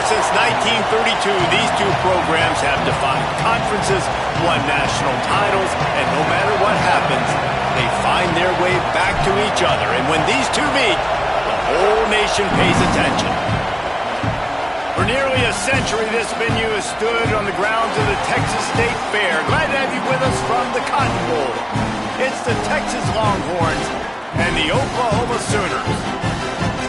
since 1932, these two programs have defined conferences, won national titles, and no matter what happens, they find their way back to each other. And when these two meet, the whole nation pays attention. For nearly a century, this venue has stood on the grounds of the Texas State Fair. Glad to have you with us from the Cotton Bowl. It's the Texas Longhorns and the Oklahoma Sooners.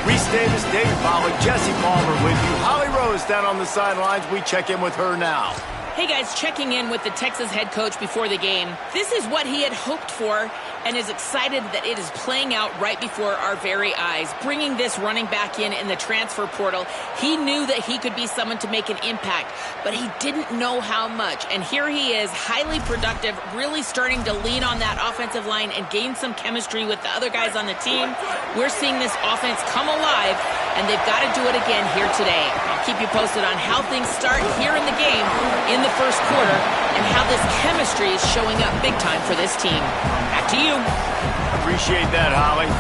Reese Davis, Dave Pollard, Jesse Palmer with you. Holly Rose down on the sidelines. We check in with her now. Hey guys, checking in with the Texas head coach before the game. This is what he had hoped for and is excited that it is playing out right before our very eyes. Bringing this running back in the transfer portal, he knew that he could be someone to make an impact, but he didn't know how much. And here he is, highly productive, really starting to lean on that offensive line and gain some chemistry with the other guys on the team. We're seeing this offense come alive, and they've got to do it again here today. I'll keep you posted on how things start here in the game in the first quarter and how this chemistry is showing up big time for this team. Back to you. Appreciate that, Holly.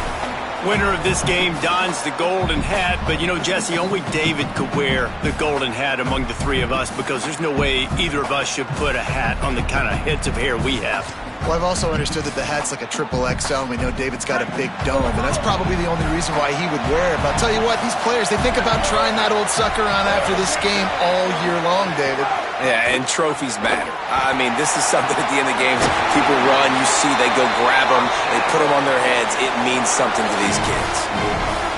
Winner of this game dons the golden hat, but you know, Jesse, only David could wear the golden hat among the three of us because there's no way either of us should put a hat on the kind of heads of hair we have. Well, I've also understood that the hat's like a triple XL, and we know David's got a big dome, and that's probably the only reason why he would wear it. But I'll tell you what, these players, they think about trying that old sucker on after this game all year long, David. Yeah, and trophies matter. I mean, this is something at the end of games. People run, you see, they go grab them, they put them on their heads. It means something to these kids.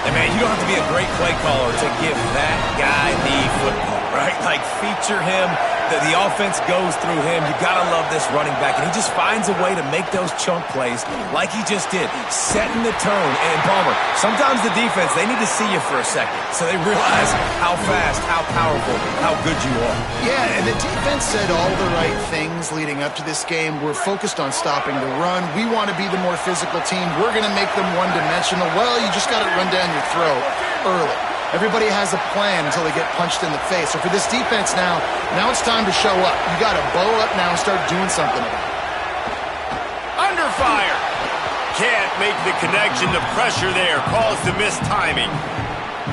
And man, you don't have to be a great play caller to give that guy the football, right? Like, feature him. The offense goes through him. You got to love this running back. And he just finds a way to make those chunk plays like he just did, setting the tone. And Palmer, sometimes the defense, they need to see you for a second so they realize how fast, how powerful, how good you are. Yeah, and the defense said all the right things leading up to this game. We're focused on stopping the run. We want to be the more physical team. We're going to make them one-dimensional. Well, you just got to run down your throat early. Everybody has a plan until they get punched in the face. So for this defense now it's time to show up. You got to bow up now and start doing something about it. Under fire. Can't make the connection. The pressure there caused the missed timing.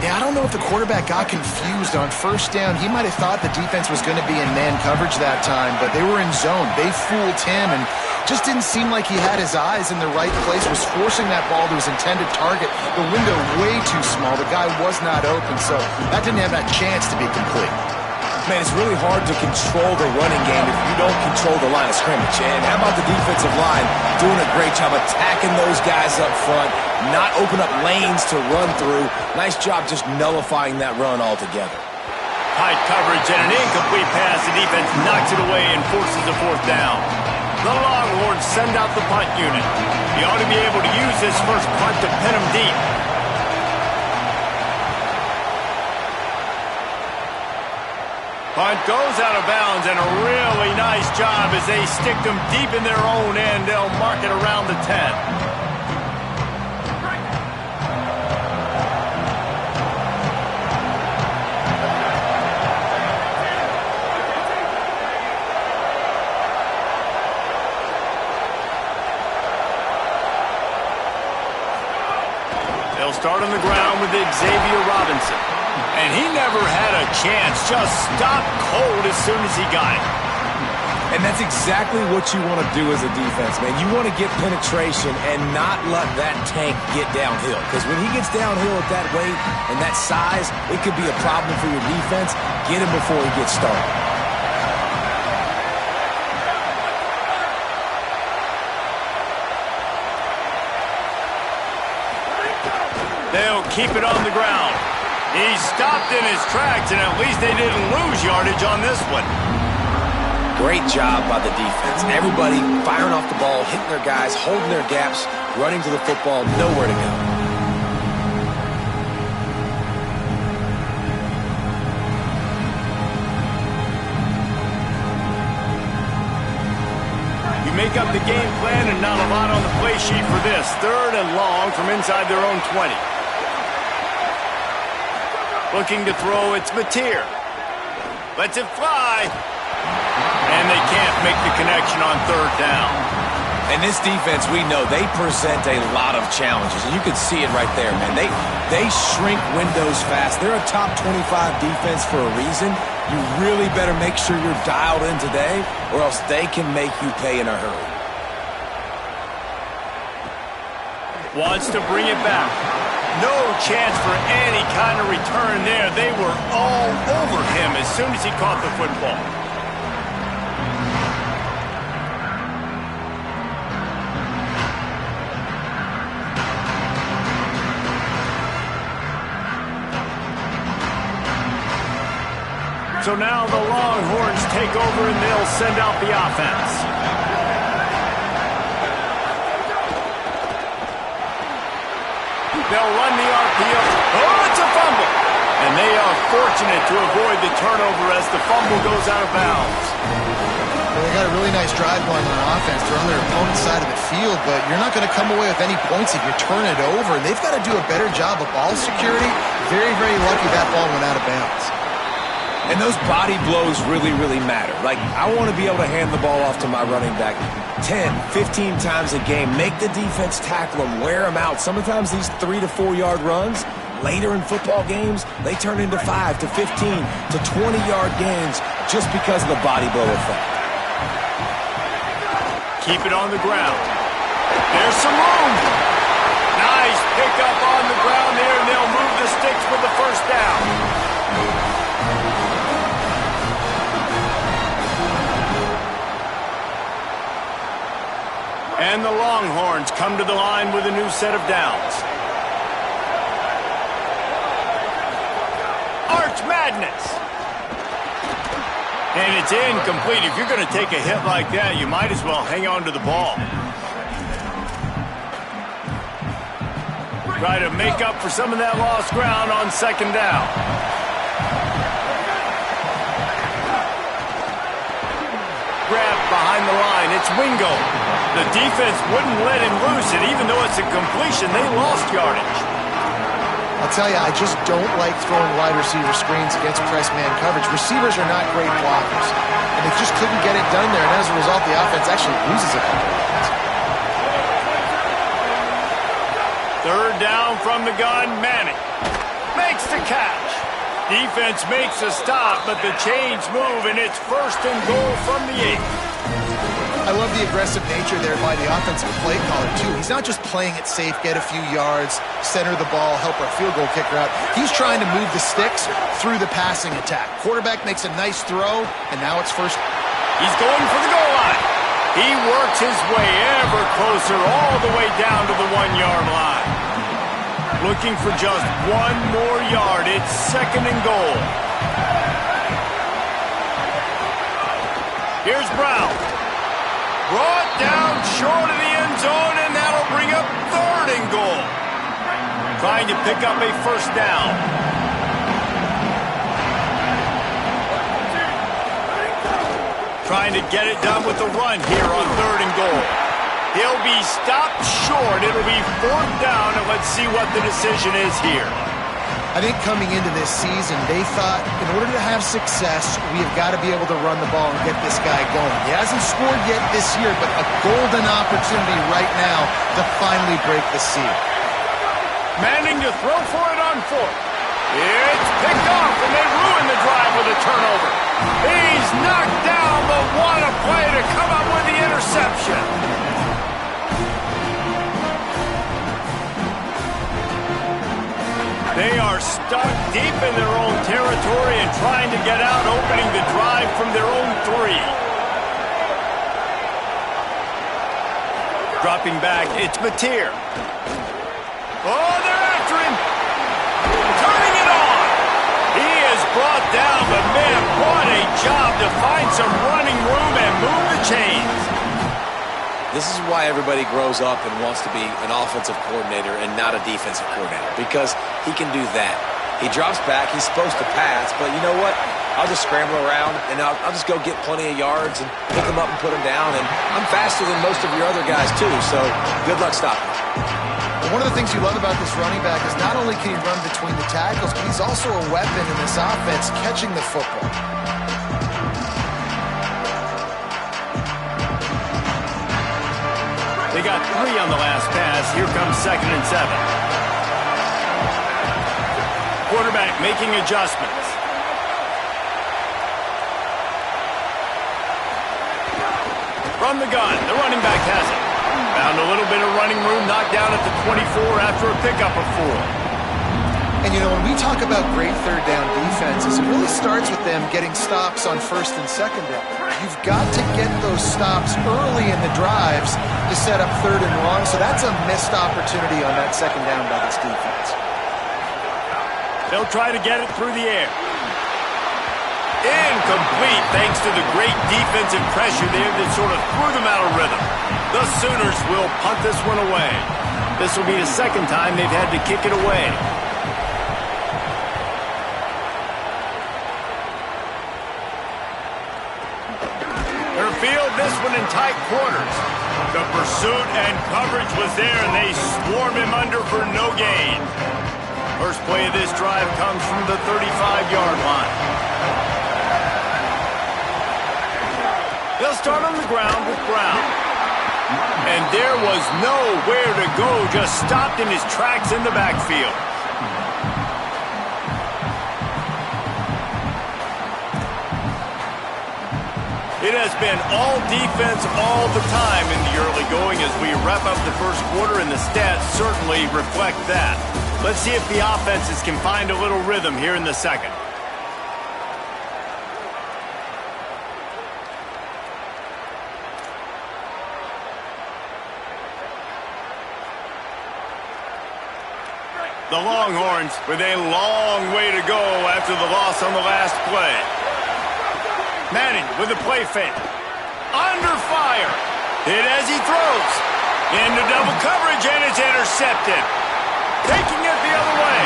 Yeah, I don't know if the quarterback got confused on first down. He might have thought the defense was going to be in man coverage that time, but they were in zone. They fooled him and just didn't seem like he had his eyes in the right place, was forcing that ball to his intended target. The window way too small. The guy was not open, so that didn't have that chance to be complete. Man, it's really hard to control the running game if you don't control the line of scrimmage. And how about the defensive line doing a great job attacking those guys up front, not open up lanes to run through. Nice job just nullifying that run altogether. Tight coverage and an incomplete pass. The defense knocks it away and forces a fourth down. The Longhorns send out the punt unit. He ought to be able to use this first punt to pin him deep. Punt goes out of bounds, and a really nice job as they stick them deep in their own end. They'll mark it around the 10. They'll start on the ground with Xavier Robinson. And he never had a chance, just stopped cold as soon as he got it. And that's exactly what you want to do as a defense, man. You want to get penetration and not let that tank get downhill. Because when he gets downhill at that weight and that size, it could be a problem for your defense. Get him before he gets started. They'll keep it on the ground. He stopped in his tracks, and at least they didn't lose yardage on this one. Great job by the defense. Everybody firing off the ball, hitting their guys, holding their gaps, running to the football, nowhere to go. You make up the game plan and not a lot on the play sheet for this. 3rd and long from inside their own 20. Looking to throw, it's Mateer. Lets it fly. And they can't make the connection on 3rd down. And this defense, we know, they present a lot of challenges. And you can see it right there, man. They shrink windows fast. They're a top 25 defense for a reason. You really better make sure you're dialed in today, or else they can make you pay in a hurry. Wants to bring it back. No chance for any kind of return there. They were all over him as soon as he caught the football. So now the Longhorns take over and they'll send out the offense. They'll run the RPO. Oh, it's a fumble. And they are fortunate to avoid the turnover as the fumble goes out of bounds. Well, they got a really nice drive going on offense. They're on their opponent's side of the field, but you're not going to come away with any points if you turn it over. And they've got to do a better job of ball security. Very, very lucky that ball went out of bounds. And those body blows really, really matter. Like, I want to be able to hand the ball off to my running back 10, 15 times a game. Make the defense tackle them, wear them out. Sometimes these 3 to 4 yard runs, later in football games, they turn into 5 to 15 to 20 yard gains just because of the body blow effect. Keep it on the ground. There's some room. Nice pickup on the ground there, and they'll move the sticks for the first down. And the Longhorns come to the line with a new set of downs. Arch Madness. And it's incomplete. If you're going to take a hit like that, you might as well hang on to the ball. Try to make up for some of that lost ground on second down. Grab behind the line. It's Wingo. The defense wouldn't let him loose, and even though it's a completion, they lost yardage. I'll tell you, I just don't like throwing wide receiver screens against press man coverage. Receivers are not great blockers, and they just couldn't get it done there, and as a result, the offense actually loses a couple of yards. Third down from the gun, Manning makes the catch. Defense makes a stop, but the chains move, and it's 1st and goal from the 8. I love the aggressive nature there by the offensive play caller, too. He's not just playing it safe, get a few yards, center the ball, help our field goal kicker out. He's trying to move the sticks through the passing attack. Quarterback makes a nice throw, and now it's first. He's going for the goal line. He works his way ever closer all the way down to the 1 yard line. Looking for just 1 more yard. It's 2nd and goal. Here's Brown. Brought down short of the end zone, and that'll bring up 3rd and goal. Trying to pick up a first down. Trying to get it done with the run here on 3rd and goal. He'll be stopped short. It'll be 4th down, and let's see what the decision is here. I think coming into this season, they thought in order to have success, we have got to be able to run the ball and get this guy going. He hasn't scored yet this year, but a golden opportunity right now to finally break the seal. Manning to throw for it on 4th. It's picked off, and they ruin the drive with a turnover. He's knocked down, but what a play to come up with the interception. They are stuck deep in their own territory and trying to get out, opening the drive from their own 3. Dropping back, it's Mateer. Oh, they're after him. Turning it on. He is brought down, but man, what a job to find some running room and move the chains. This is why everybody grows up and wants to be an offensive coordinator and not a defensive coordinator, because he can do that. He drops back, he's supposed to pass, but you know what? I'll just scramble around, and I'll just go get plenty of yards and pick them up and put them down, and I'm faster than most of your other guys, too, so good luck stopping. One of the things you love about this running back is not only can he run between the tackles, but he's also a weapon in this offense catching the football. got 3 on the last pass. Here comes 2nd and 7. Quarterback making adjustments. From the gun, the running back has it. Found a little bit of running room, knocked down at the 24 after a pickup of 4. And, you know, when we talk about great third down defenses, it really starts with them getting stops on 1st and 2nd down. You've got to get those stops early in the drives to set up 3rd and long, so that's a missed opportunity on that 2nd down by this defense. They'll try to get it through the air. Incomplete thanks to the great defensive pressure there that sort of threw them out of rhythm. The Sooners will punt this one away. This will be the 2nd time they've had to kick it away. Field this one in tight quarters. The pursuit and coverage was there, and they swarm him under for no gain. First play of this drive comes from the 35-yard line. They'll start on the ground with Brown. And there was nowhere to go, just stopped in his tracks in the backfield. It has been all defense all the time in the early going as we wrap up the first quarter, and the stats certainly reflect that. Let's see if the offenses can find a little rhythm here in the second. The Longhorns with a long way to go after the loss on the last play. Manning with a play fake. Under fire. Hit as he throws. Into double coverage, and it's intercepted. Taking it the other way.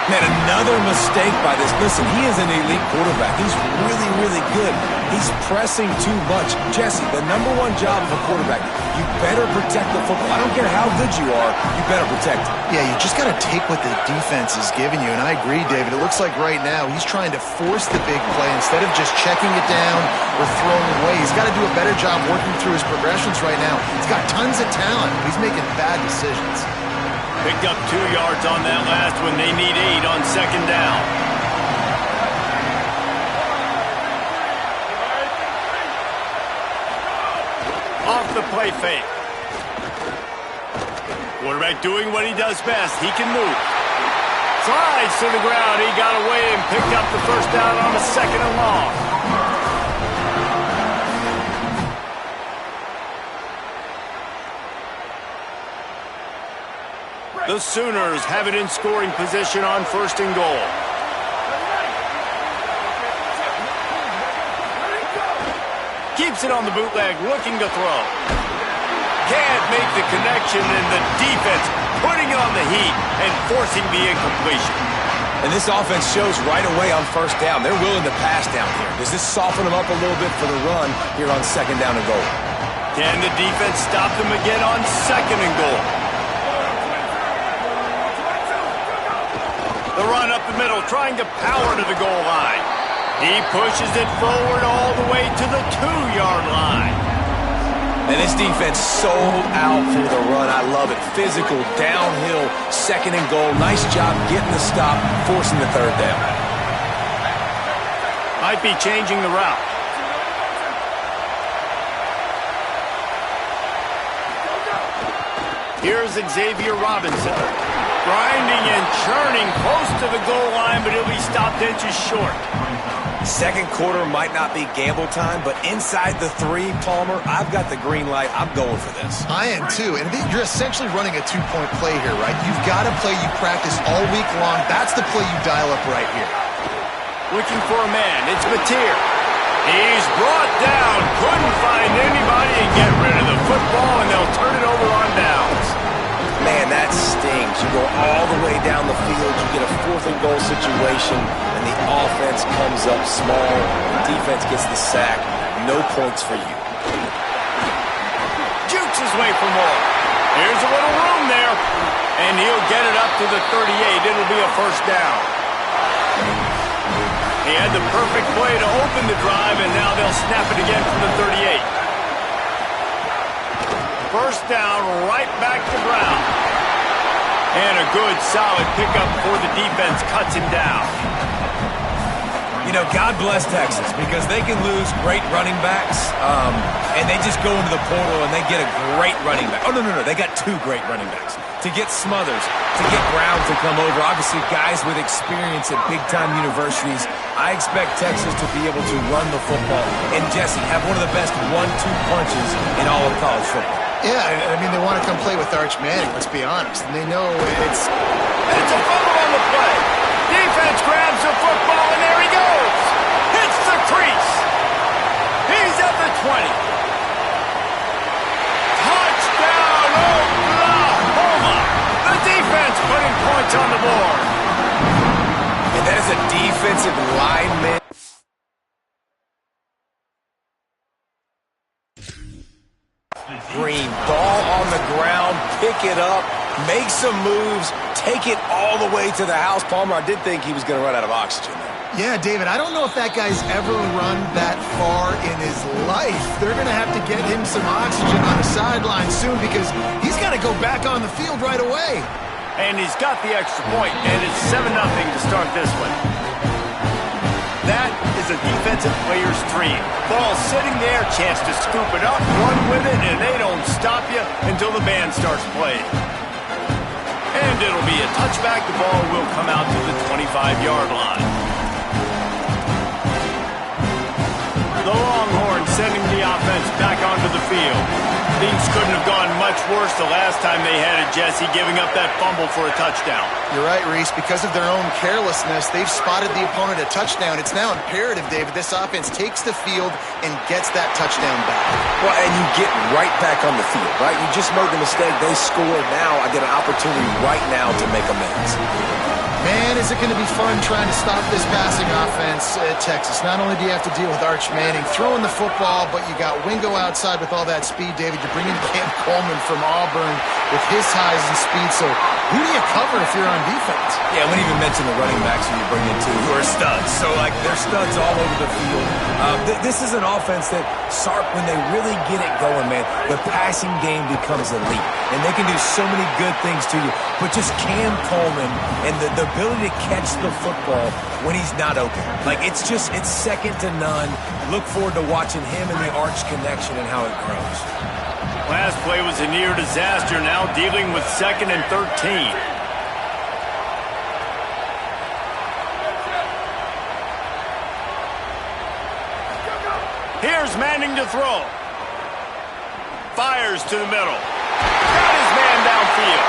Man, another mistake by this. Listen, he is an elite quarterback. He's really, really good. He's pressing too much. Jesse, the #1 job of a quarterback, you better protect the football. I don't care how good you are, you better protect it. Yeah, you just got to take what the defense is giving you, and I agree, David. It looks like right now he's trying to force the big play instead of just checking it down or throwing it away. He's got to do a better job working through his progressions right now. He's got tons of talent, but he's making bad decisions. Picked up 2 yards on that last one. They need 8 on 2nd down. Off the play fake. Quarterback doing what he does best. He can move. Slides to the ground. He got away and picked up the 1st down on a 2nd and long. The Sooners have it in scoring position on 1st and goal. Keeps it on the bootleg, looking to throw. Can't make the connection, and the defense putting on the heat and forcing the incompletion. And this offense shows right away on 1st down. They're willing to pass down here. Does this soften them up a little bit for the run here on 2nd down and goal? Can the defense stop them again on 2nd and goal? The run up the middle, trying to power to the goal line. He pushes it forward all the way to the 2-yard line. And this defense sold out for the run. I love it. Physical, downhill, 2nd and goal. Nice job getting the stop, forcing the 3rd down. Might be changing the route. Here's Xavier Robinson. Grinding and churning close to the goal line, but he'll be stopped inches short. Second quarter might not be gamble time, but inside the 3, Palmer, I've got the green light. I'm going for this. I am too, and you're essentially running a 2-point play here, right? You've got a play you practice all week long. That's the play you dial up right here. Looking for a man. It's Mateer. He's brought down. Couldn't find anybody and get rid of the football, and they'll turn it over on downs. Man, that stings. You go all the way down the field, you get a 4th and goal situation, and the offense comes up small. The defense gets the sack. No points for you. Jukes his way for more. Here's a little room there, and he'll get it up to the 38. It'll be a 1st down. He had the perfect play to open the drive, and now they'll snap it again from the 38. First down, right back to Brown. And a good, solid pickup before the defense cuts him down. You know, God bless Texas because they can lose great running backs, and they just go into the portal and they get a great running back. Oh, no. They got two great running backs. To get Smothers, to get Brown to come over, obviously guys with experience at big-time universities. I expect Texas to be able to run the football and, Jesse, have one of the best 1-2 punches in all of college football. Yeah, I mean, they want to come play with Arch Manning, let's be honest. And they know it's a fumble on the play. Defense grabs the football, and there he goes. Hits the crease. He's at the 20. Touchdown, Oklahoma. The defense putting points on the board. And that is a defensive lineman. Green, ball on the ground, pick it up, make some moves, take it all the way to the house. Palmer, I did think he was going to run out of oxygen there. Yeah, David, I don't know if that guy's ever run that far in his life. They're going to have to get him some oxygen on the sideline soon because he's got to go back on the field right away. And he's got the extra point, and it's 7-0 to start this one. That is a defensive player's dream. Ball sitting there, chance to scoop it up, run with it, and they don't stop you until the band starts playing. And it'll be a touchback. The ball will come out to the 25-yard line. The Longhorns sending the offense back onto the field. Things couldn't have gone much worse the last time they had it, Jesse, giving up that fumble for a touchdown. You're right, Reese. Because of their own carelessness, they've spotted the opponent a touchdown. It's now imperative, David, this offense takes the field and gets that touchdown back. Well, and you get right back on the field, right? You just made the mistake. They scored. Now I get an opportunity right now to make amends. Man, is it going to be fun trying to stop this passing offense at Texas. Not only do you have to deal with Arch Manning throwing the football, but you got Wingo outside with all that speed, David. You're bringing Cam Coleman from Auburn with his highs and speed. So who do you cover if you're on defense? Yeah, we didn't even mention the running backs who you bring in, too, who are studs. So, like, they're studs all over the field. This is an offense that, Sark, when they really get it going, man, the passing game becomes elite. And they can do so many good things to you. But just Cam Coleman and the ability to catch the football when he's not open. Like, it's second to none. Look forward to watching him and the Arch connection and how it grows. Last play was a near disaster, now dealing with 2nd and 13. Here's Manning to throw. Fires to the middle. Got his man downfield.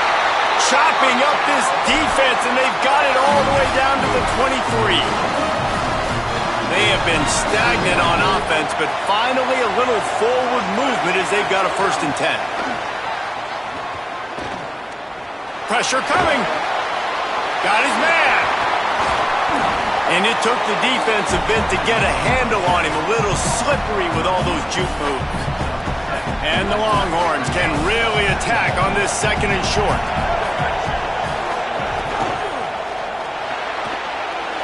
Chopping up this defense, and they've got it all the way down to the 23. They have been stagnant on offense, but finally a little forward movement as they've got a 1st and 10. Pressure coming. Got his man. And it took the defense a bit to get a handle on him. A little slippery with all those juke moves. And the Longhorns can really attack on this 2nd and short.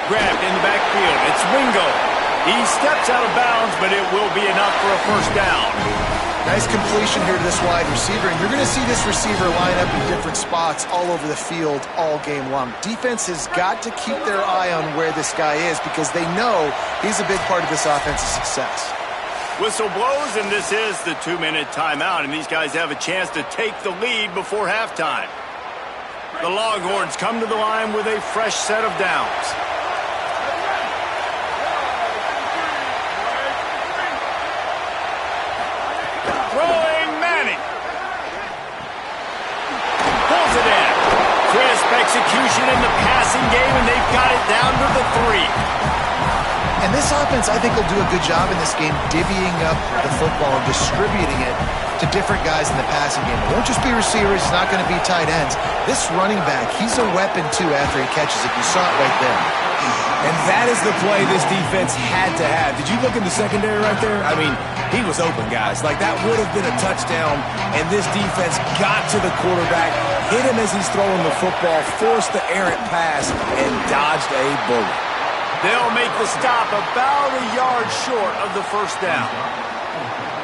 Grabbed in the backfield. It's Wingo. He steps out of bounds, but it will be enough for a 1st down. Nice completion here to this wide receiver, and you're going to see this receiver line up in different spots all over the field all game long. Defense has got to keep their eye on where this guy is because they know he's a big part of this offense's success. Whistle blows, and this is the 2-minute timeout, and these guys have a chance to take the lead before halftime. The Longhorns come to the line with a fresh set of downs. Throwing Manning. Pulls it in. Crisp execution in the passing game, and they've got it down to the 3. And this offense, I think, will do a good job in this game divvying up the football and distributing it to different guys in the passing game. It won't just be receivers. It's not going to be tight ends. This running back, he's a weapon, too, after he catches it. You saw it right there. And that is the play this defense had to have. Did you look in the secondary right there? I mean, he was open, guys. Like, that would have been a touchdown, and this defense got to the quarterback, hit him as he's throwing the football, forced the errant pass, and dodged a bullet. They'll make the stop about a yard short of the 1st down.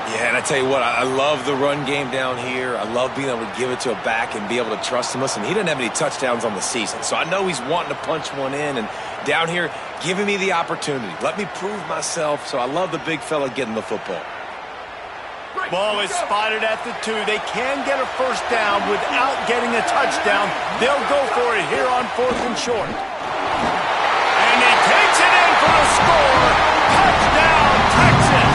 Yeah, and I tell you what, I love the run game down here. I love being able to give it to a back and be able to trust him. Listen, he didn't have any touchdowns on the season, so I know he's wanting to punch one in. And down here, giving me the opportunity. Let me prove myself, so I love the big fella getting the football. Ball is spotted at the 2. They can get a first down without getting a touchdown. They'll go for it here on 4th and short. And he takes it in for the score. Touchdown, Texas!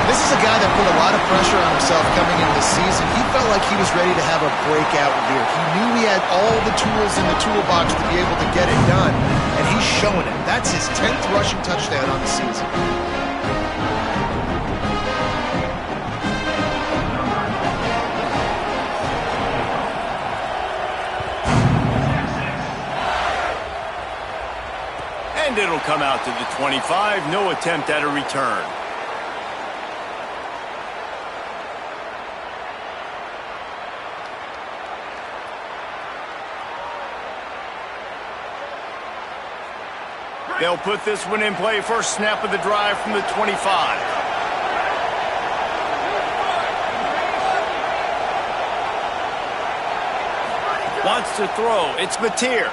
This is a guy that put a lot of pressure on himself coming into the season. He felt like he was ready to have a breakout year. He knew he had all the tools in the toolbox to be able to get it done, and he's showing it. That's his 10th rushing touchdown on the season. And it'll come out to the 25. No attempt at a return. They'll put this one in play. First snap of the drive from the 25. Wants to throw. It's Mateer.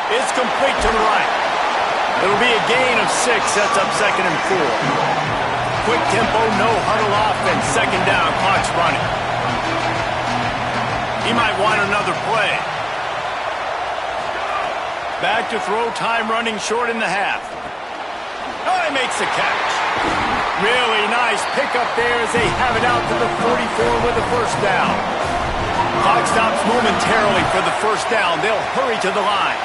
It's complete to the right. It'll be a gain of 6. Sets up 2nd and 4. Quick tempo, no huddle offense. 2nd down, clock's running. He might want another play. Back to throw, time running short in the half. Oh, he makes the catch. Really nice pickup there as they have it out to the 44 with the first down. Clock stops momentarily for the first down. They'll hurry to the line.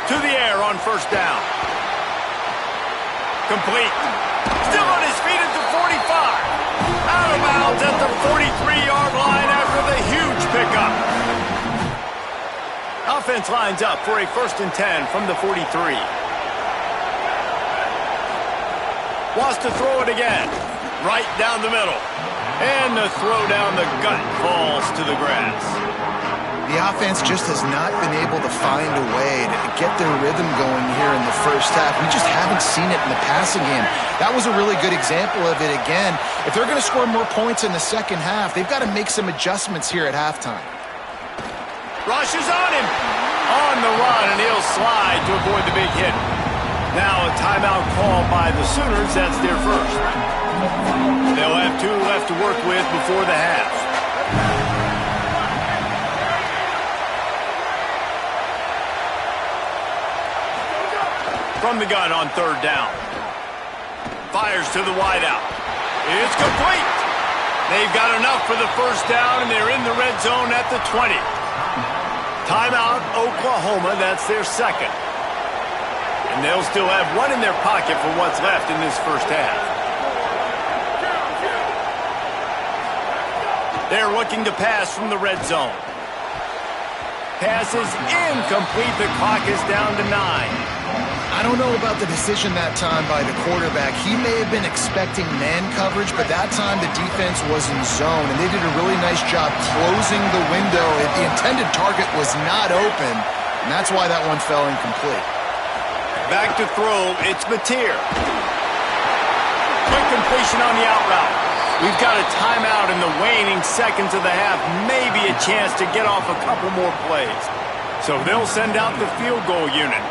To the air on first down. Complete. Still on his feet at the 45. Out of bounds at the 43-yard line after the huge pickup. Offense lines up for a 1st and 10 from the 43. Wants to throw it again. Right down the middle. And the throw down the gut falls to the grass. The offense just has not been able to find a way to get their rhythm going here in the first half. We just haven't seen it in the passing game. That was a really good example of it again. If they're going to score more points in the second half, they've got to make some adjustments here at halftime. Rush is on him. On the run, and he'll slide to avoid the big hit. Now a timeout call by the Sooners. That's their first. They'll have 2 left to work with before the half. From the gun on 3rd down. Fires to the wideout. It's complete. They've got enough for the first down, and they're in the red zone at the 20. Timeout, Oklahoma. That's their 2nd. And they'll still have 1 in their pocket for what's left in this first half. They're looking to pass from the red zone. Pass is incomplete. The clock is down to 9. I don't know about the decision that time by the quarterback. He may have been expecting man coverage, but that time the defense was in zone, and they did a really nice job closing the window. The intended target was not open, and that's why that one fell incomplete. Back to throw, it's Mateer. Quick completion on the out route. We've got a timeout in the waning seconds of the half. Maybe a chance to get off a couple more plays. So they'll send out the field goal unit.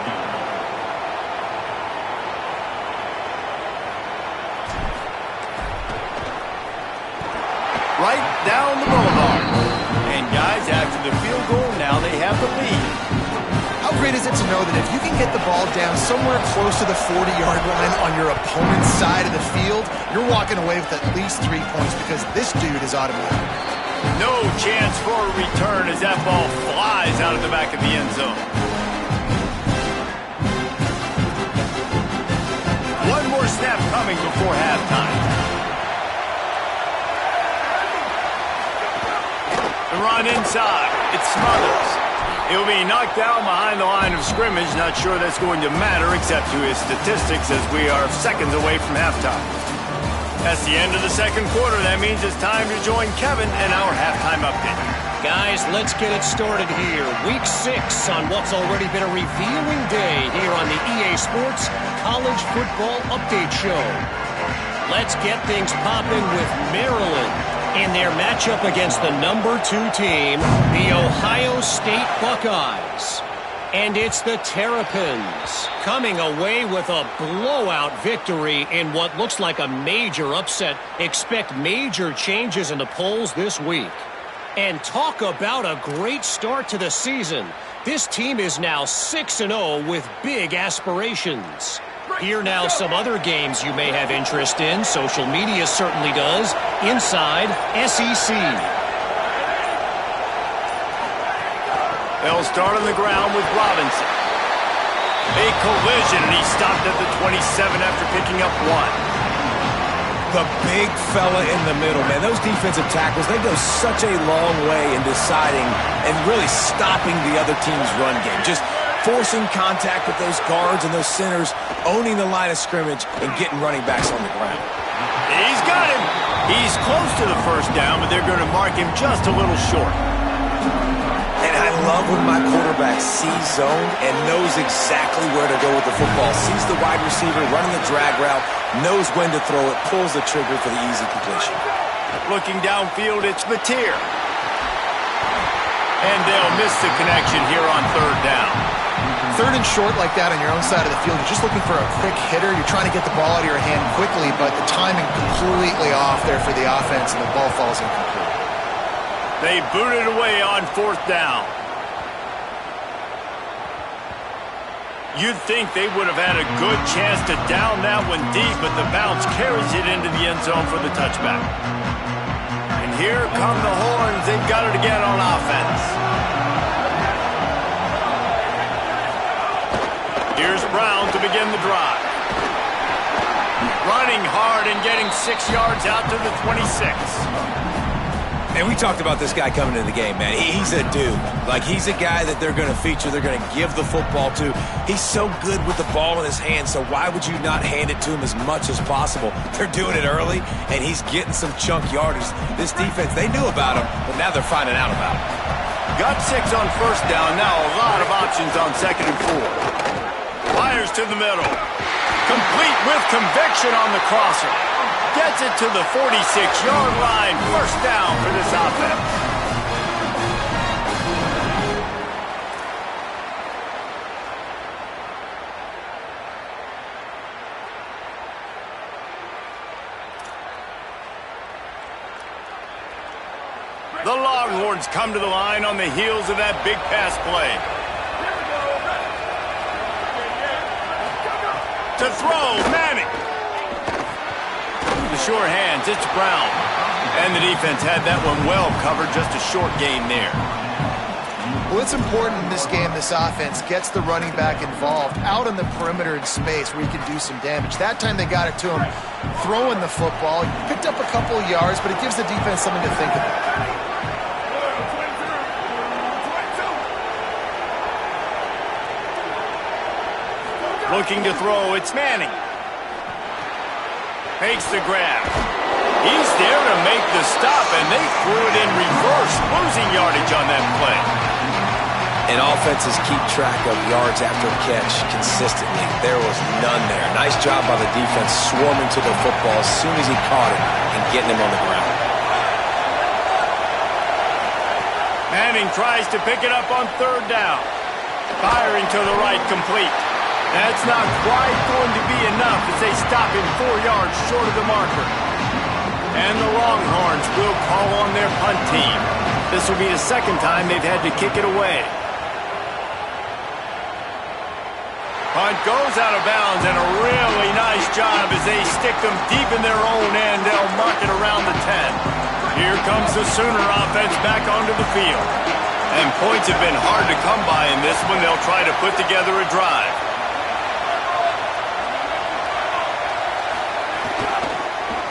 Right down the boulevard. And guys, after the field goal, now they have the lead. How great is it to know that if you can get the ball down somewhere close to the 40-yard line on your opponent's side of the field, you're walking away with at least 3 points because this dude is automatic. No chance for a return as that ball flies out of the back of the end zone. One more snap coming before halftime. The run inside. It's Smothers. He'll be knocked down behind the line of scrimmage. Not sure that's going to matter except to his statistics as we are seconds away from halftime. That's the end of the second quarter. That means it's time to join Kevin and our halftime update. Guys, let's get it started here. Week 6 on what's already been a revealing day here on the EA Sports College Football Update Show. Let's get things popping with Maryland in their matchup against the number 2 team, the Ohio State Buckeyes. And it's the Terrapins coming away with a blowout victory in what looks like a major upset. Expect major changes in the polls this week. And talk about a great start to the season. This team is now 6-0 with big aspirations. Here now some other games you may have interest in. Social media certainly does. Inside SEC. They'll start on the ground with Robinson. A collision, and he stopped at the 27 after picking up 1. The big fella in the middle, man. Those defensive tackles, they go such a long way in deciding and really stopping the other team's run game. Just forcing contact with those guards and those centers, owning the line of scrimmage, and getting running backs on the ground. He's got him. He's close to the first down, but they're going to mark him just a little short. And I love when my quarterback sees zone and knows exactly where to go with the football. Sees the wide receiver running the drag route, knows when to throw it, pulls the trigger for the easy completion. Looking downfield, it's Mateer. And they'll miss the connection here on third down. Third and short like that on your own side of the field, you're just looking for a quick hitter. You're trying to get the ball out of your hand quickly, but the timing completely off there for the offense, and the ball falls incomplete. They boot it away on fourth down. You'd think they would have had a good chance to down that one deep, but the bounce carries it into the end zone for the touchback. And here come the horns. They've got it again on offense. Here's Brown to begin the drive. Running hard and getting 6 yards out to the 26. And we talked about this guy coming into the game, man. He's a dude. Like, he's a guy that they're going to feature, they're going to give the football to. He's so good with the ball in his hands, so why would you not hand it to him as much as possible? They're doing it early, and he's getting some chunk yardage. This defense, they knew about him, but now they're finding out about him. Got 6 on first down. Now a lot of options on second and 4. Fires to the middle. Complete with conviction on the crosser. Gets it to the 46-yard line. First down for this offense. The Longhorns come to the line on the heels of that big pass play. To throw, Manning. The sure hands, it's Brown. And the defense had that one well covered, just a short gain there. Well, it's important in this game, this offense gets the running back involved out on the perimeter in space where he can do some damage. That time they got it to him throwing the football. Picked up a couple of yards, but it gives the defense something to think about. Looking to throw, it's Manning. Makes the grab. He's there to make the stop, and they threw it in reverse, losing yardage on that play. And offenses keep track of yards after catch consistently. There was none there. Nice job by the defense swarming to the football as soon as he caught it and getting him on the ground. Manning tries to pick it up on third down. Firing to the right, complete. That's not quite going to be enough as they stop him 4 yards short of the marker. And the Longhorns will call on their punt team. This will be the second time they've had to kick it away. Punt goes out of bounds, and a really nice job as they stick them deep in their own end. They'll mark it around the 10. Here comes the Sooner offense back onto the field. And points have been hard to come by in this one. They'll try to put together a drive.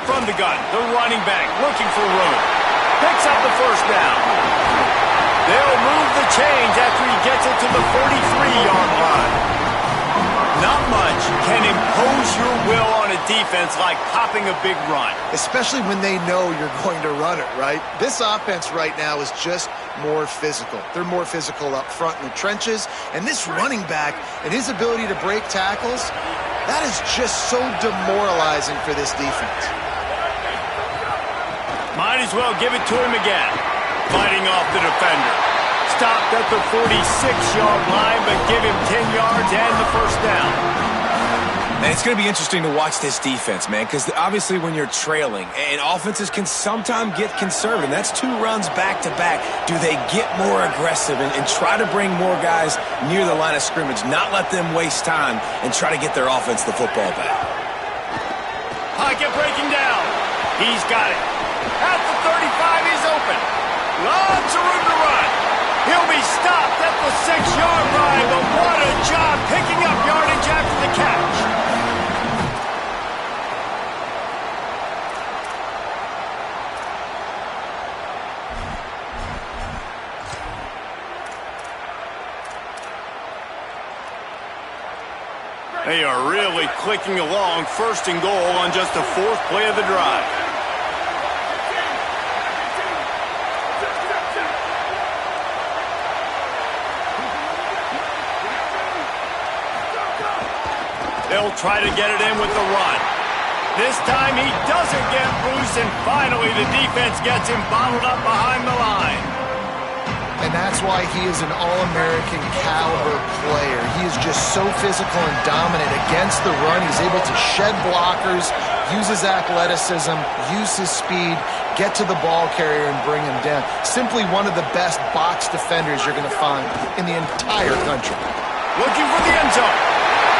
From the gun, the running back looking for room. Picks up the first down. They'll move the chains after he gets it to the 43-yard line. Not much can improve impose your will on a defense like popping a big run. Especially when they know you're going to run it, right? This offense right now is just more physical. They're more physical up front in the trenches, and this running back and his ability to break tackles, that is just so demoralizing for this defense. Might as well give it to him again. Fighting off the defender. Stopped at the 46-yard line, but give him 10 yards and the first down. And it's going to be interesting to watch this defense, man, because obviously when you're trailing, and offenses can sometimes get conservative. That's 2 runs back-to-back. Do they get more aggressive and try to bring more guys near the line of scrimmage, not let them waste time, and try to get their offense the football back? Pocket breaking down. He's got it. At the 35, he's open. Lots of room to run. He'll be stopped at the 6-yard line, but what a job picking up yardage after the catch. They are really clicking along, 1st and goal on just the 4th play of the drive. They'll try to get it in with the run. This time he doesn't get loose, and finally the defense gets him bottled up behind the line. And that's why he is an All-American caliber player. He is just so physical and dominant against the run. He's able to shed blockers, use his athleticism, use his speed, get to the ball carrier and bring him down. Simply one of the best box defenders you're going to find in the entire country. Looking for the end zone.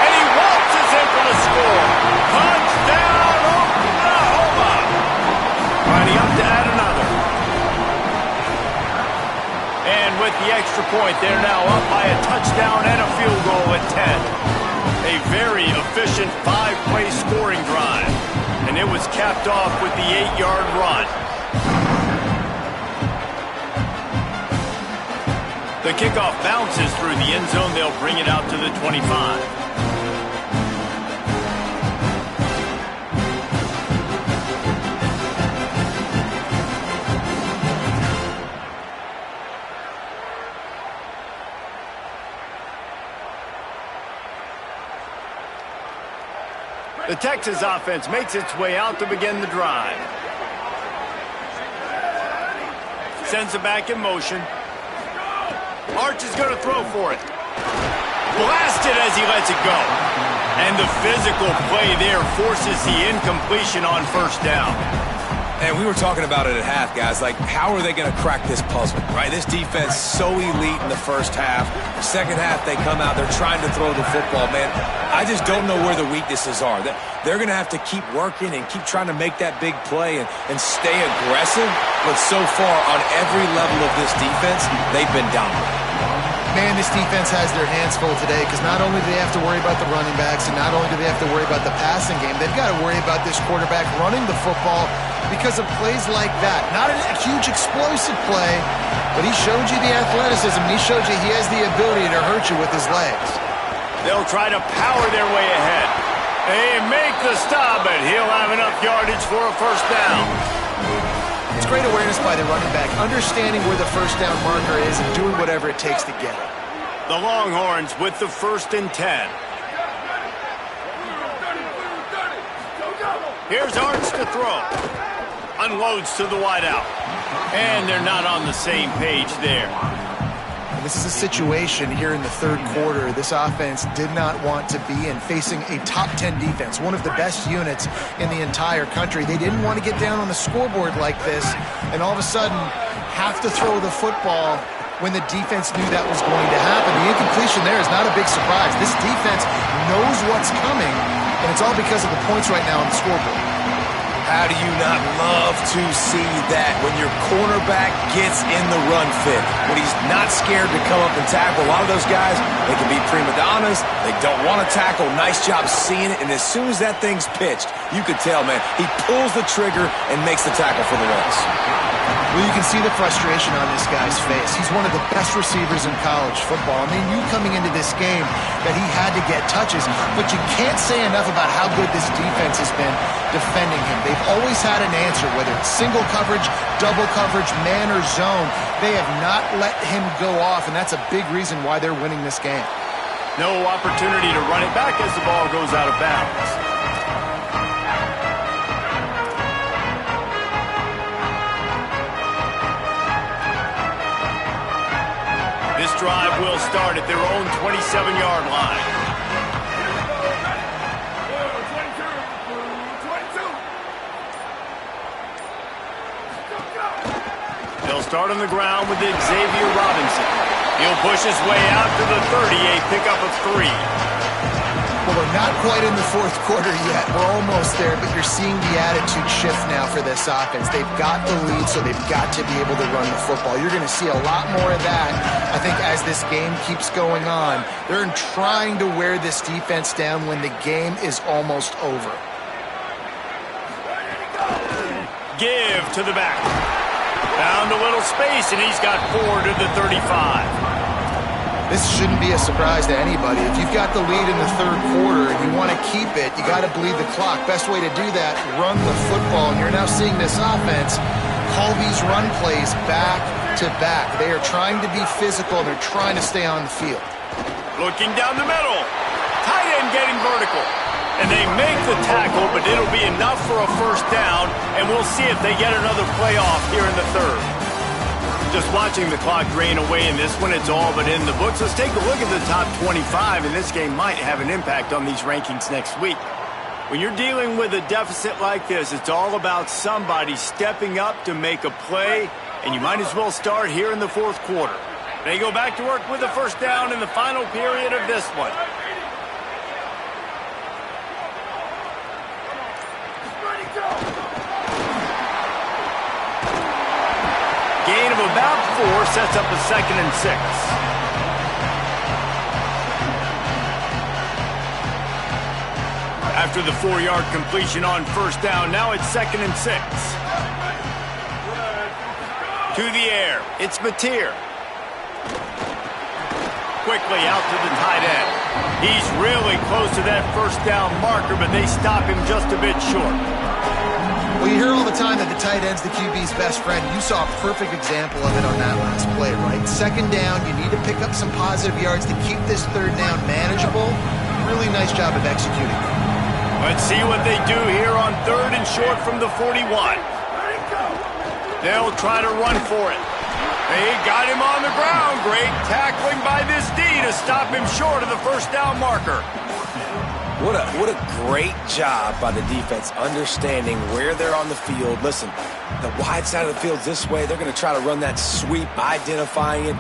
And he waltzes in for the score. Touchdown, Oklahoma. Lining up to add another. And with the extra point, they're now up by a touchdown and a field goal at 10. A very efficient 5-play scoring drive. And it was capped off with the 8-yard run. The kickoff bounces through the end zone. They'll bring it out to the 25. The Texas offense makes its way out to begin the drive. Sends it back in motion. Arch is going to throw for it. Blasted as he lets it go. And the physical play there forces the incompletion on 1st down. And we were talking about it at half, guys. Like, how are they going to crack this puzzle, right? This defense so elite in the 1st half. 2nd half, they come out. They're trying to throw the football, man. I just don't know where the weaknesses are. They're going to have to keep working and keep trying to make that big play and stay aggressive. But so far, on every level of this defense, they've been dominant. Man, this defense has their hands full today because not only do they have to worry about the running backs and not only do they have to worry about the passing game, they've got to worry about this quarterback running the football because of plays like that. Not a huge explosive play, but he showed you the athleticism. He showed you he has the ability to hurt you with his legs. They'll try to power their way ahead. They make the stop, but he'll have enough yardage for a 1st down. It's great awareness by the running back, understanding where the 1st down marker is and doing whatever it takes to get it. The Longhorns with the 1st and 10. Here's Arch to throw. Unloads to the wideout. And they're not on the same page there. This is a situation here in the 3rd quarter this offense did not want to be in, facing a top 10 defense, one of the best units in the entire country. They didn't want to get down on the scoreboard like this and all of a sudden have to throw the football when the defense knew that was going to happen. The incompletion there is not a big surprise. This defense knows what's coming, and it's all because of the points right now on the scoreboard. How do you not love to see that when your cornerback gets in the run fit, when he's not scared to come up and tackle? A lot of those guys, they can be prima donnas. They don't want to tackle. Nice job seeing it. And as soon as that thing's pitched, you could tell, man, he pulls the trigger and makes the tackle for the loss. Well, you can see the frustration on this guy's face. He's one of the best receivers in college football. I mean, you coming into this game that he had to get touches, but you can't say enough about how good this defense has been defending him. They've always had an answer, whether it's single coverage, double coverage, man or zone. They have not let him go off, and that's a big reason why they're winning this game. No opportunity to run it back as the ball goes out of bounds. This drive will start at their own 27-yard line. They'll start on the ground with Xavier Robinson. He'll push his way out to the 30, a pickup of 3. Well, we're not quite in the fourth quarter yet. We're almost there, but you're seeing the attitude shift now for this offense. They've got the lead, so they've got to be able to run the football. You're going to see a lot more of that, I think, as this game keeps going on. They're trying to wear this defense down when the game is almost over. Give to the back. Found a little space, and he's got 4 to the 35. This shouldn't be a surprise to anybody. If you've got the lead in the third quarter and you want to keep it, you got to bleed the clock. Best way to do that, run the football. And you're now seeing this offense call these run plays back to back. They are trying to be physical, and they're trying to stay on the field. Looking down the middle. Tight end getting vertical. And they make the tackle, but it'll be enough for a first down, and we'll see if they get another play off here in the third. Just watching the clock drain away in this one, it's all but in the books. Let's take a look at the top 25, and this game might have an impact on these rankings next week. When you're dealing with a deficit like this, it's all about somebody stepping up to make a play, and you might as well start here in the fourth quarter. They go back to work with a first down in the final period of this one. Gain of about 4 sets up a 2nd and 6. After the 4-yard completion on first down, now it's 2nd and 6. To the air, it's Mateer. Quickly out to the tight end. He's really close to that first down marker, but they stop him just a bit short. Well, you hear all the time that the tight end's the QB's best friend. You saw a perfect example of it on that last play, right? Second down, you need to pick up some positive yards to keep this third down manageable. Really nice job of executing. Let's see what they do here on 3rd and short from the 41. They'll try to run for it. They got him on the ground. Great tackling by this D to stop him short of the first down marker. What a great job by the defense understanding where they're on the field. Listen, the wide side of the field's this way. They're going to try to run that sweep, identifying it,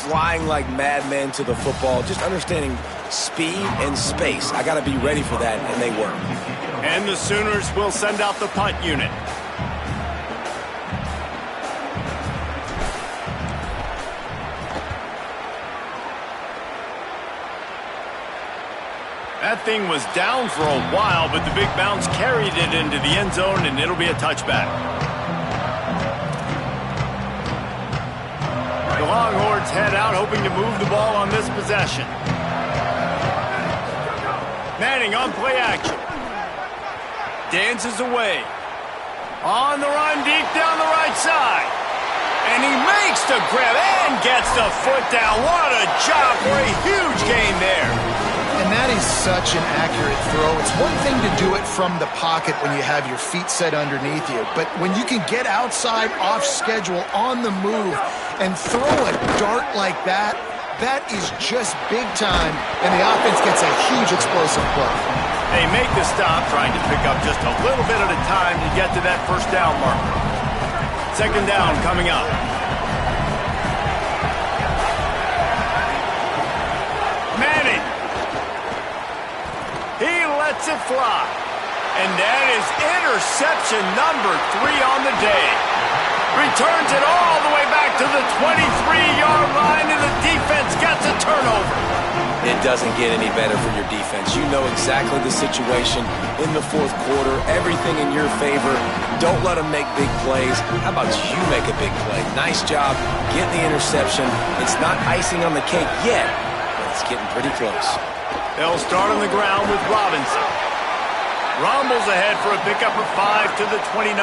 flying like madmen to the football, just understanding speed and space. I got to be ready for that, and they were. And the Sooners will send out the punt unit. That thing was down for a while, but the big bounce carried it into the end zone, and it'll be a touchback. The Longhorns head out, hoping to move the ball on this possession. Manning on play action. Dances away. On the run, deep down the right side. And he makes the grab and gets the foot down. What a job for a huge gain there. And that is such an accurate throw. It's one thing to do it from the pocket when you have your feet set underneath you, but when you can get outside, off schedule, on the move, and throw a dart like that, that is just big time, and the offense gets a huge explosive play. They make the stop, trying to pick up just a little bit at a time to get to that first down marker. 2nd down coming up. Manning. He lets it fly. And that is interception number 3 on the day. Returns it all the way back to the 23-yard line, and the defense gets a turnover. It doesn't get any better for your defense. You know exactly the situation in the fourth quarter, everything in your favor. Don't let them make big plays. How about you make a big play? Nice job getting the interception. It's not icing on the cake yet, but it's getting pretty close. They'll start on the ground with Robinson. Rumbles ahead for a pickup of 5 to the 29.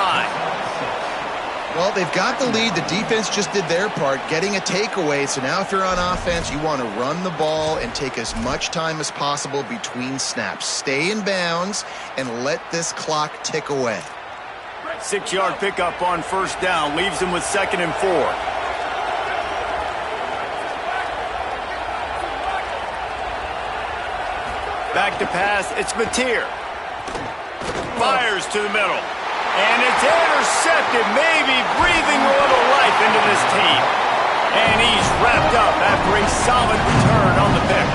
Well, they've got the lead. The defense just did their part, getting a takeaway. So now if you're on offense, you want to run the ball and take as much time as possible between snaps. Stay in bounds and let this clock tick away. 6-yard pickup on first down. Leaves them with 2nd and 4. Back to pass. It's Mateer. Fires to the middle. And it's intercepted, maybe breathing a little life into this team. And he's wrapped up after a solid return on the pick.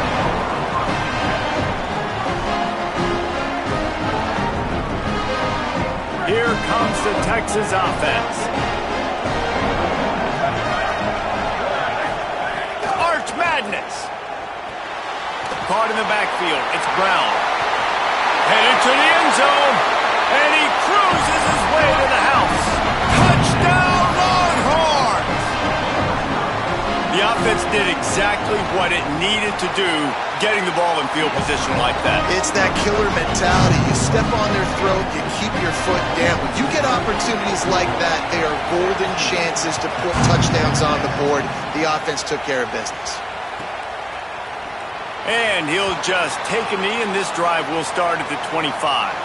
Here comes the Texas offense. Arch Madness. Caught in the backfield. It's Brown. Headed to the end zone. And he cruises his way to the house. Touchdown, Longhorns! The offense did exactly what it needed to do, getting the ball in field position like that. It's that killer mentality. You step on their throat, you keep your foot down. When you get opportunities like that, they are golden chances to put touchdowns on the board. The offense took care of business. And he'll just take a knee, and this drive will start at the 25.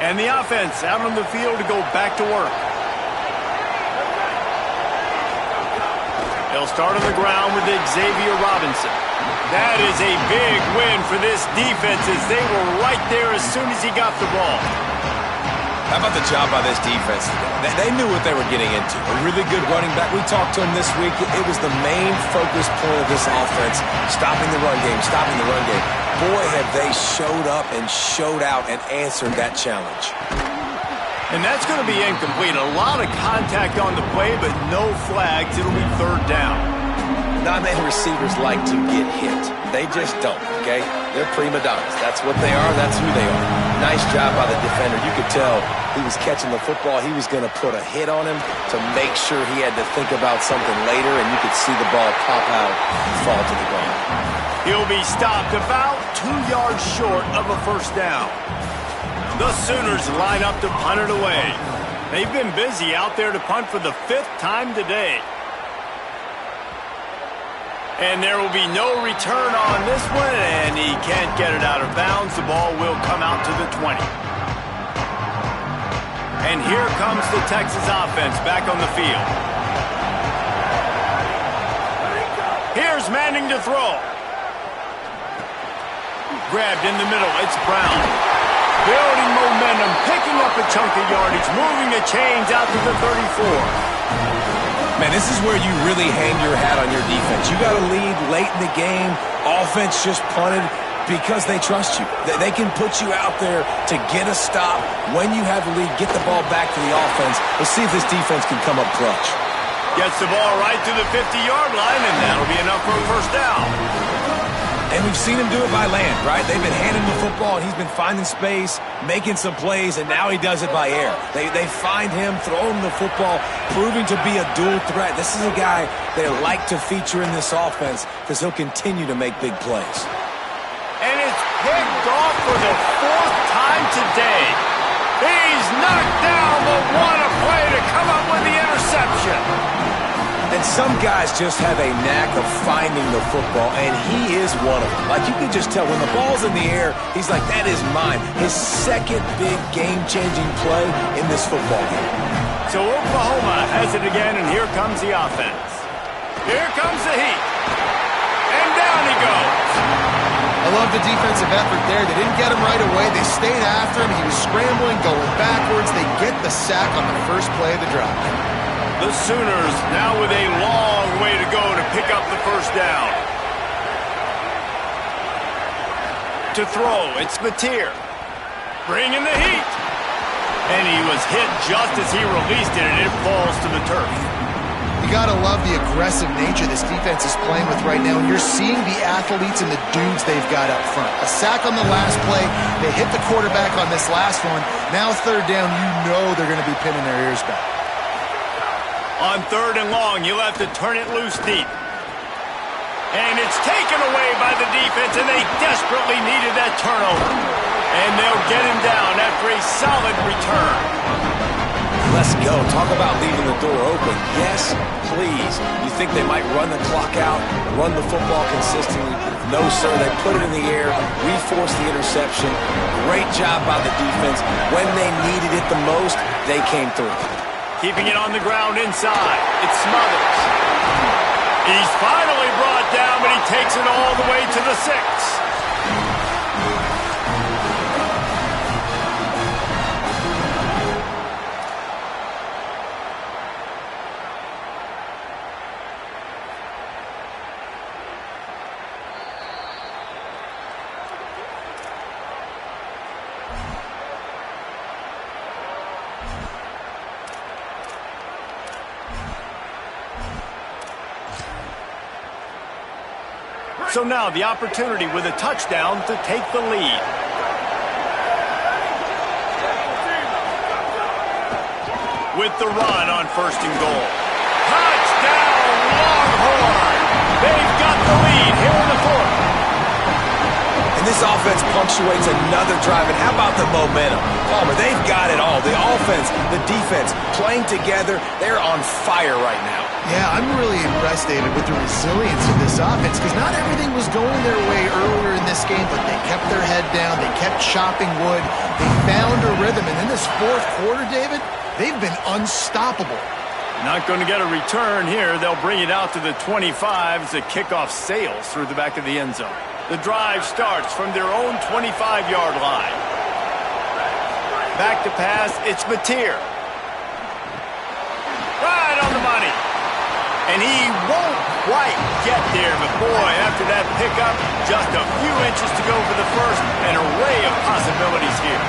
And the offense out on the field to go back to work. They'll start on the ground with Xavier Robinson. That is a big win for this defense as they were right there as soon as he got the ball. How about the job by this defense today? They knew what they were getting into. A really good running back. We talked to him this week. It was the main focus point of this offense, stopping the run game, stopping the run game. Boy, have they showed up and showed out and answered that challenge. And that's going to be incomplete. A lot of contact on the play, but no flags. It'll be 3rd down. Not many receivers like to get hit. They just don't, okay? They're prima donnas. That's what they are. That's who they are. Nice job by the defender. You could tell he was catching the football. He was going to put a hit on him to make sure he had to think about something later, and you could see the ball pop out and fall to the ground. He'll be stopped about 2 yards short of a 1st down. The Sooners line up to punt it away. They've been busy out there to punt for the 5th time today. And there will be no return on this one, and he can't get it out of bounds. The ball will come out to the 20. And here comes the Texas offense back on the field. Here's Manning to throw. Grabbed in the middle. It's Brown. Building momentum, picking up a chunk of yardage, moving the chains out to the 34. Man, this is where you really hang your hat on your defense. You got a lead late in the game. Offense just punted because they trust you. They can put you out there to get a stop. When you have the lead, get the ball back to the offense. Let's see if this defense can come up clutch. Gets the ball right to the 50-yard line, and that'll be enough for a 1st down. And we've seen him do it by land, right? They've been handing the football, and he's been finding space, making some plays, and now he does it by air. They find him, throw him the football, proving to be a dual threat. This is a guy they like to feature in this offense because he'll continue to make big plays. And it's picked off for the 4th time today. He's knocked down the one play to come up with the interception. And some guys just have a knack of finding the football, and he is one of them. Like, you can just tell when the ball's in the air, he's like, that is mine. His 2nd big game-changing play in this football game. So Oklahoma has it again, and here comes the offense. Here comes the heat. And down he goes. I love the defensive effort there. They didn't get him right away. They stayed after him. He was scrambling, going backwards. They get the sack on the first play of the drive. The Sooners now with a long way to go to pick up the 1st down. To throw, it's Mateer. Bringing the heat. And he was hit just as he released it, and it falls to the turf. You got to love the aggressive nature this defense is playing with right now, and you're seeing the athletes and the dudes they've got up front. A sack on the last play. They hit the quarterback on this last one. Now third down, you know they're going to be pinning their ears back. On third and long, you'll have to turn it loose deep. And it's taken away by the defense, and they desperately needed that turnover. And they'll get him down after a solid return. Let's go. Talk about leaving the door open. Yes, please. You think they might run the clock out, run the football consistently? No, sir. They put it in the air. We forced the interception. Great job by the defense. When they needed it the most, they came through. Keeping it on the ground inside. It's Smothers. He's finally brought down, but he takes it all the way to the 6. So now the opportunity with a touchdown to take the lead. With the run on first and goal. Touchdown, Longhorn! They've got the lead here in the fourth. And this offense punctuates another drive. And how about the momentum? Palmer, they've got it all. The offense, the defense, playing together. They're on fire right now. Yeah, I'm really impressed, David, with the resilience of this offense, because not everything was going their way earlier in this game, but they kept their head down. They kept chopping wood. They found a rhythm. And in this fourth quarter, David, they've been unstoppable. Not going to get a return here. They'll bring it out to the 25 as the kickoff sails through the back of the end zone. The drive starts from their own 25-yard line. Back to pass, it's Mateer. Right on the money. And he won't quite get there, but boy, after that pickup, just a few inches to go for the first. An array of possibilities here.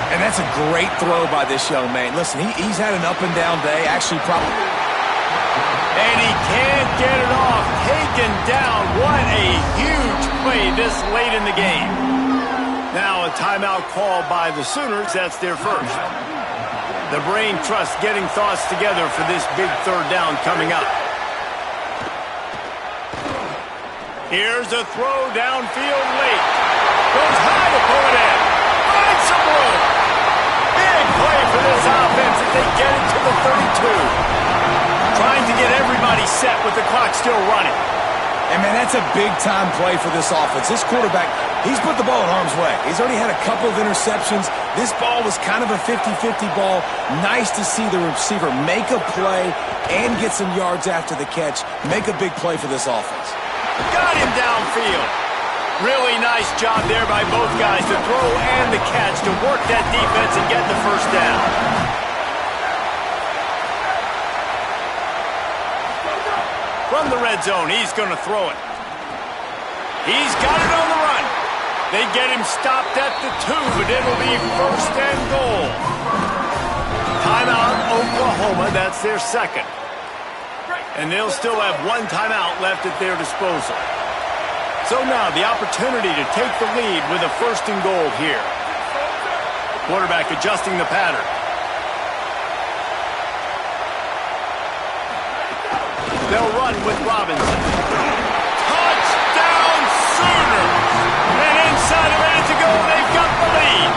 And that's a great throw by this young man. Listen, he's had an up-and-down day, actually probably. And he can't get it off. Taken down. What a huge play this late in the game. Now a timeout call by the Sooners. That's their first. The brain trust getting thoughts together for this big third down coming up. Here's a throw downfield late. Goes high to pull it in. Finds some room. Big play for this offense as they get it to the 32. Trying to get everybody set with the clock still running. And, man, that's a big-time play for this offense. This quarterback, he's put the ball in harm's way. He's already had a couple of interceptions. This ball was kind of a 50-50 ball. Nice to see the receiver make a play and get some yards after the catch. Make a big play for this offense. Got him downfield. Really nice job there by both guys to throw and the catch to work that defense and get the first down. From the red zone, he's going to throw it. He's got it on the run. They get him stopped at the 2, but it'll be first and goal. Timeout, Oklahoma. That's their second. And they'll still have one timeout left at their disposal. So now the opportunity to take the lead with a first and goal here. Quarterback adjusting the pattern. They'll run with Robinson. Touchdown Sooners! And inside a minute to go, they've got the lead.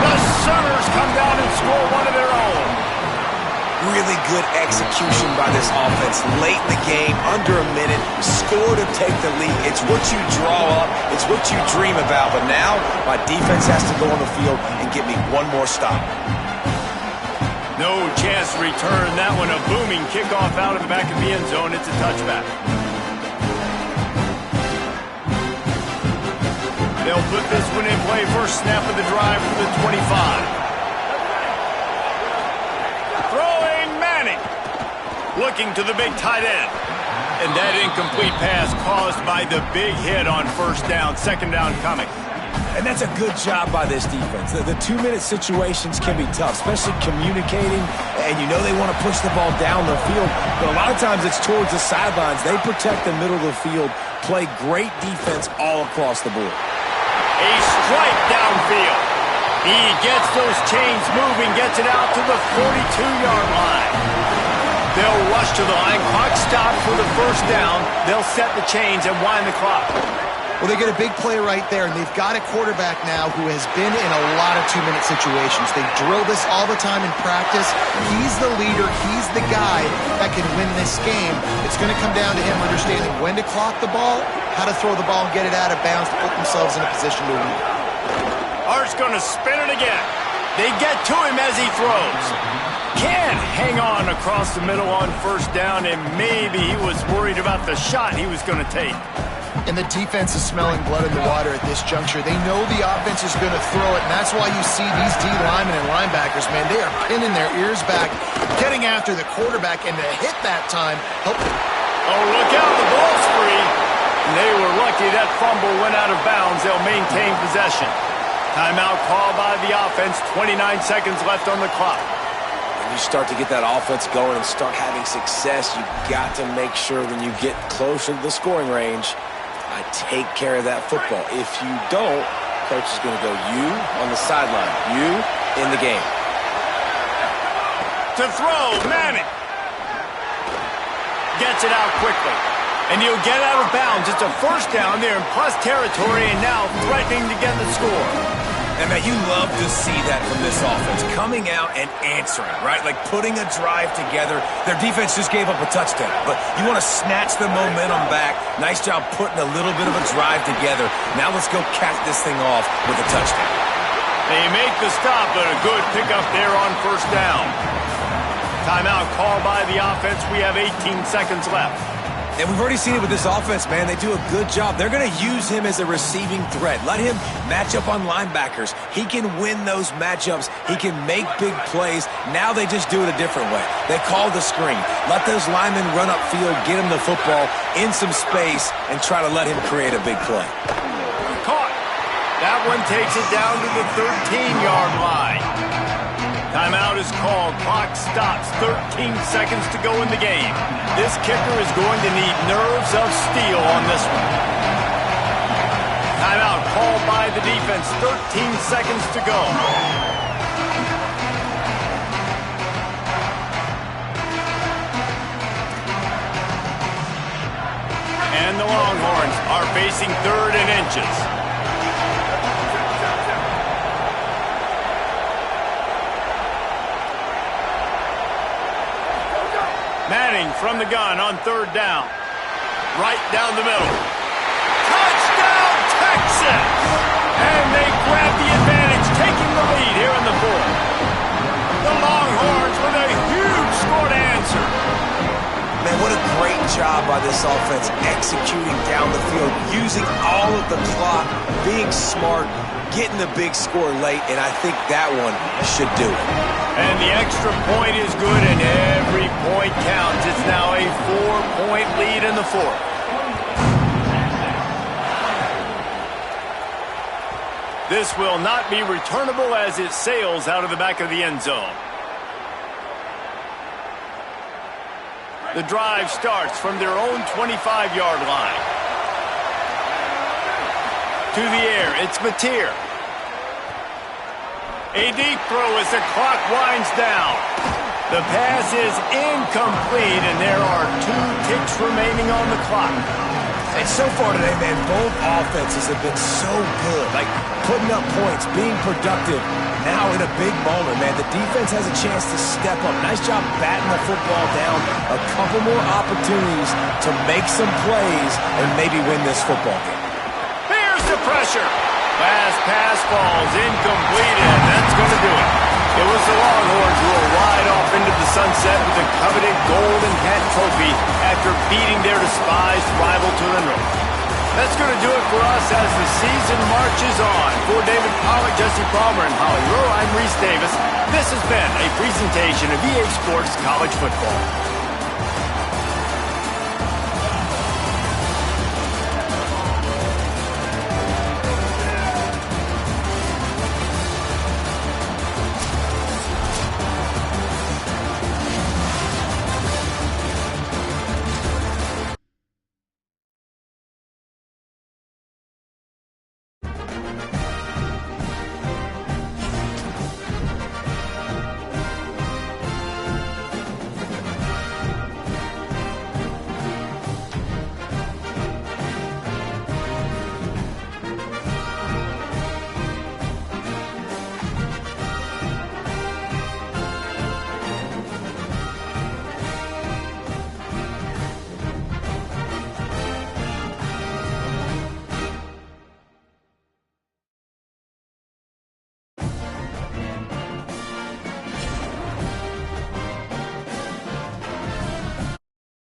The Sooners come down and score one of their own. Really good execution by this offense. Late in the game, under a minute, score to take the lead. It's what you draw up. It's what you dream about. But now, my defense has to go on the field and get me one more stop. No chance to return that one. A booming kickoff out of the back of the end zone. It's a touchback. They'll put this one in play. First snap of the drive for the 25. Throwing Manning. Looking to the big tight end. And that incomplete pass caused by the big hit on first down. Second down coming. And that's a good job by this defense. The 2-minute situations can be tough, especially communicating, and you know they want to push the ball down the field, but a lot of times it's towards the sidelines. They protect the middle of the field, play great defense all across the board. A strike downfield. He gets those chains moving, gets it out to the 42-yard line. They'll rush to the line. Clock stopped for the first down. They'll set the chains and wind the clock. Well, they get a big play right there, and they've got a quarterback now who has been in a lot of 2-minute situations. They drill this all the time in practice. He's the leader. He's the guy that can win this game. It's going to come down to him understanding when to clock the ball, how to throw the ball and get it out of bounds to put themselves in a position to win. Art's going to spin it again. They get to him as he throws. Can't hang on across the middle on first down, and maybe he was worried about the shot he was going to take. And the defense is smelling blood in the water at this juncture. They know the offense is going to throw it, and that's why you see these D linemen and linebackers, man, they are pinning their ears back, getting after the quarterback, and to hit that time, help. Oh, look out, the ball's free. And they were lucky that fumble went out of bounds. They'll maintain possession. Timeout call by the offense, 29 seconds left on the clock. When you start to get that offense going and start having success, you've got to make sure when you get closer to the scoring range, take care of that football. If you don't, coach is going to go you on the sideline, you in the game. To throw, Manning. Gets it out quickly. And he'll get out of bounds. It's a first down there in plus territory, and now threatening to get the score. And, man, you love to see that from this offense, coming out and answering, right? Like putting a drive together. Their defense just gave up a touchdown, but you want to snatch the momentum back. Nice job putting a little bit of a drive together. Now let's go cap this thing off with a touchdown. They make the stop, but a good pickup there on first down. Timeout called by the offense. We have 18 seconds left. And we've already seen it with this offense, man. They do a good job. They're going to use him as a receiving threat. Let him match up on linebackers. He can win those matchups. He can make big plays. Now they just do it a different way. They call the screen. Let those linemen run upfield, get him the football in some space, and try to let him create a big play. Caught. That one takes it down to the 13-yard line. Timeout is called. Clock stops. 13 seconds to go in the game. This kicker is going to need nerves of steel on this one. Timeout called by the defense. 13 seconds to go. And the Longhorns are facing third and inches. Manning from the gun on third down. Right down the middle. Touchdown, Texas! And they grab the advantage, taking the lead here in the fourth. The Longhorns with a huge score to answer. Man, what a great job by this offense executing down the field, using all of the clock, being smart, getting the big score late, and I think that one should do it. And the extra point is good, and every point counts. It's now a 4-point lead in the fourth. This will not be returnable as it sails out of the back of the end zone. The drive starts from their own 25-yard line. To the air, it's Mateer. A deep throw as the clock winds down. The pass is incomplete, and there are 2 ticks remaining on the clock. And so far today, man, both offenses have been so good, like putting up points, being productive. Now in a big moment, man, the defense has a chance to step up. Nice job batting the football down. A couple more opportunities to make some plays and maybe win this football game. Here's the pressure. Last pass falls incomplete, and that's going to do it. It was the Longhorns who will ride off into the sunset with the coveted Golden Hat Trophy after beating their despised rival to the north. That's going to do it for us as the season marches on. For David Pollack, Jesse Palmer, and Holly Rowe, I'm Reese Davis. This has been a presentation of EA Sports College Football.